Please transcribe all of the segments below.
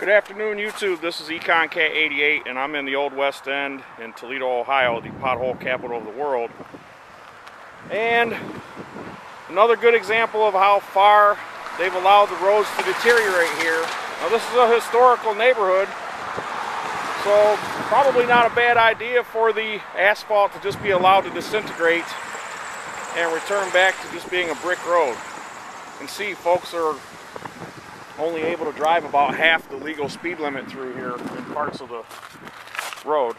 Good afternoon, YouTube. This is EconCat88 and I'm in the Old West End in Toledo, Ohio, the pothole capital of the world. And another good example of how far they've allowed the roads to deteriorate here. Now, this is a historical neighborhood, so probably not a bad idea for the asphalt to just be allowed to disintegrate and return back to just being a brick road. You can see folks are only able to drive about half the legal speed limit through here in parts of the road.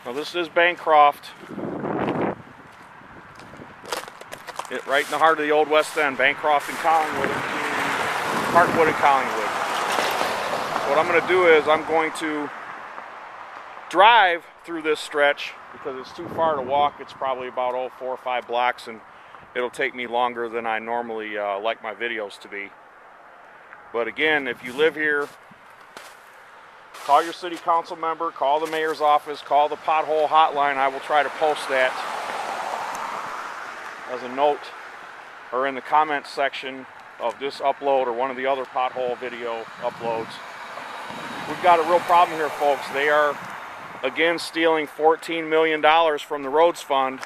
Now, this is Bancroft, right in the heart of the Old West End, Bancroft and Collingwood, Parkwood and Collingwood. What I'm going to do is I'm going to drive through this stretch because it's too far to walk. It's probably about 4 or 5 blocks, and it'll take me longer than I normally like my videos to be. But again, if you live here, call your city council member, call the mayor's office, call the pothole hotline. I will try to post that as a note or in the comments section of this upload or one of the other pothole video uploads. We've got a real problem here, folks. They are again stealing $14 million from the roads fund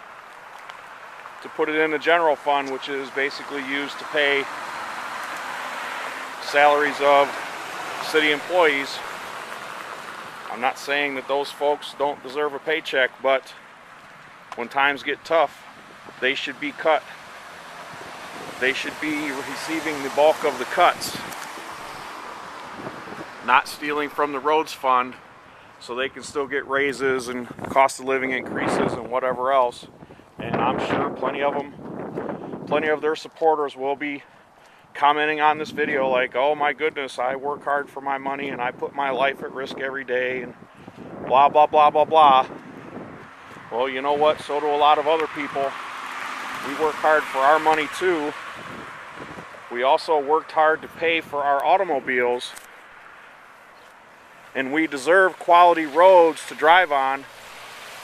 to put it in the general fund, which is basically used to pay salaries of city employees. I'm not saying that those folks don't deserve a paycheck, but when times get tough, they should be cut. They should be receiving the bulk of the cuts, not stealing from the roads fund so they can still get raises and cost of living increases and whatever else. And I'm sure plenty of their supporters will be commenting on this video like, oh my goodness, I work hard for my money and I put my life at risk every day and blah blah blah blah blah. Well, you know what, so do a lot of other people. We work hard for our money too. We also worked hard to pay for our automobiles, and we deserve quality roads to drive on,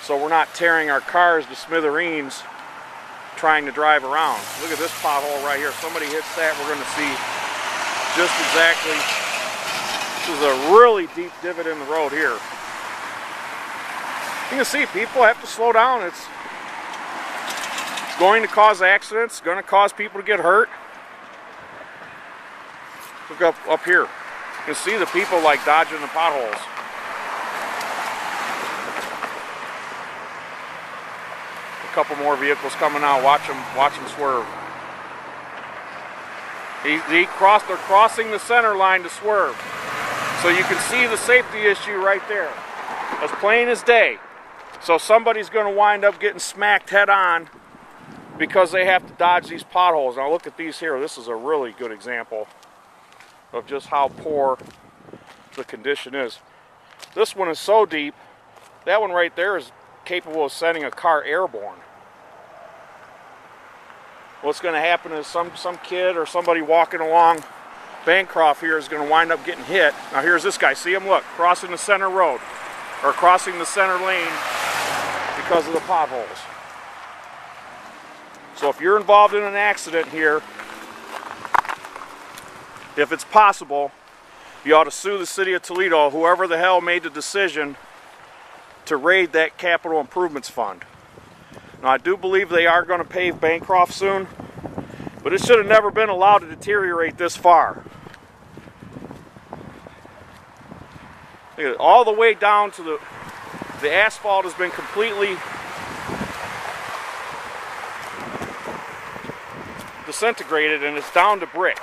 so we're not tearing our cars to smithereens trying to drive around. Look at this pothole right here. Somebody hits that, we're going to see just exactly. This is a really deep divot in the road here. You can see people have to slow down. It's going to cause accidents, going to cause people to get hurt. Look up here. You can see the people like dodging the potholes. Couple more vehicles coming out. Watch them swerve. They're crossing the center line to swerve, so you can see the safety issue right there, as plain as day. So somebody's going to wind up getting smacked head on because they have to dodge these potholes. Now look at these here. This is a really good example of just how poor the condition is. This one is so deep. That one right there is capable of sending a car airborne. What's going to happen is some kid or somebody walking along Bancroft here is going to wind up getting hit. Now here's this guy. See him? Look, crossing the center road or crossing the center lane because of the potholes. So if you're involved in an accident here, if it's possible, you ought to sue the city of Toledo, whoever the hell made the decision to raid that capital improvements fund. Now, I do believe they are going to pave Bancroft soon, but it should have never been allowed to deteriorate this far. Look at it, all the way down to the asphalt has been completely disintegrated and it's down to brick.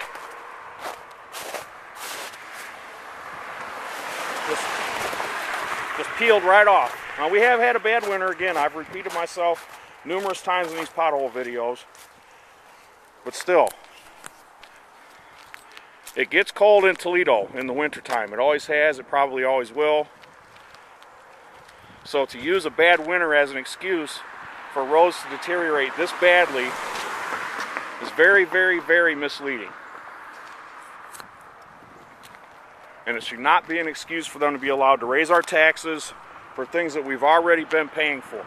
Just peeled right off. Now, we have had a bad winter again. I've repeated myself numerous times in these pothole videos, but still, it gets cold in Toledo in the wintertime. It always has, it probably always will. So to use a bad winter as an excuse for roads to deteriorate this badly is very, very, very misleading. And it should not be an excuse for them to be allowed to raise our taxes for things that we've already been paying for.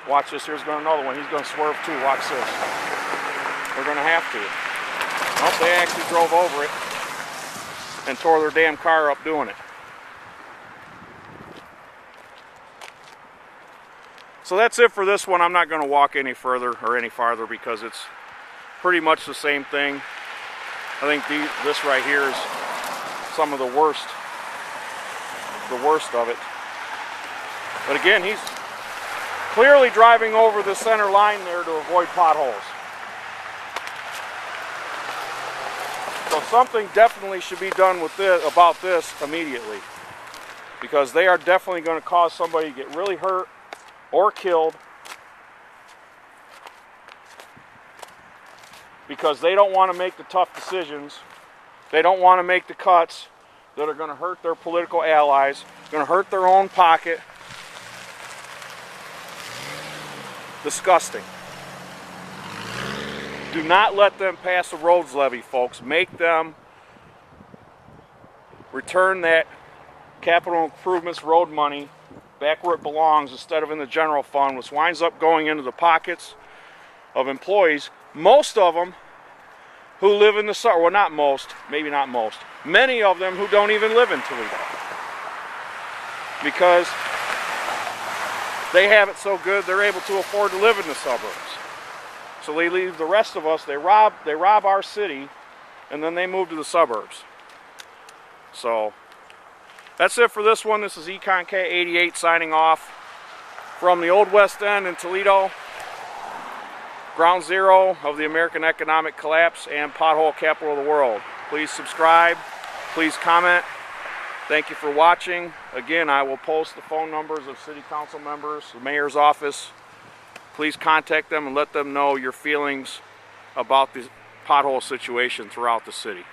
Watch this. Here's going another one. He's going to swerve too. Watch this. We're going to have to. Oh, they actually drove over it. and tore their damn car up doing it. So that's it for this one. I'm not going to walk any further or any farther because it's pretty much the same thing. I think this right here is some of the worst of it. But again, he's clearly driving over the center line there to avoid potholes. So something definitely should be done with about this immediately, because they are definitely going to cause somebody to get really hurt or killed because they don't want to make the tough decisions. They don't want to make the cuts that are going to hurt their political allies, going to hurt their own pocket. Disgusting. Do not let them pass the roads levy, folks. Make them return that capital improvements road money back where it belongs instead of in the general fund, which winds up going into the pockets of employees, most of them who live in the suburbs. Well, not most, maybe not most. Many of them who don't even live in Toledo, because they have it so good they're able to afford to live in the suburbs. So they leave the rest of us, they rob our city, and then they move to the suburbs. So that's it for this one. This is Econ K88 signing off from the Old West End in Toledo, ground zero of the American economic collapse and pothole capital of the world. Please subscribe, please comment. Thank you for watching. Again, I will post the phone numbers of city council members, the mayor's office. Please contact them and let them know your feelings about the pothole situation throughout the city.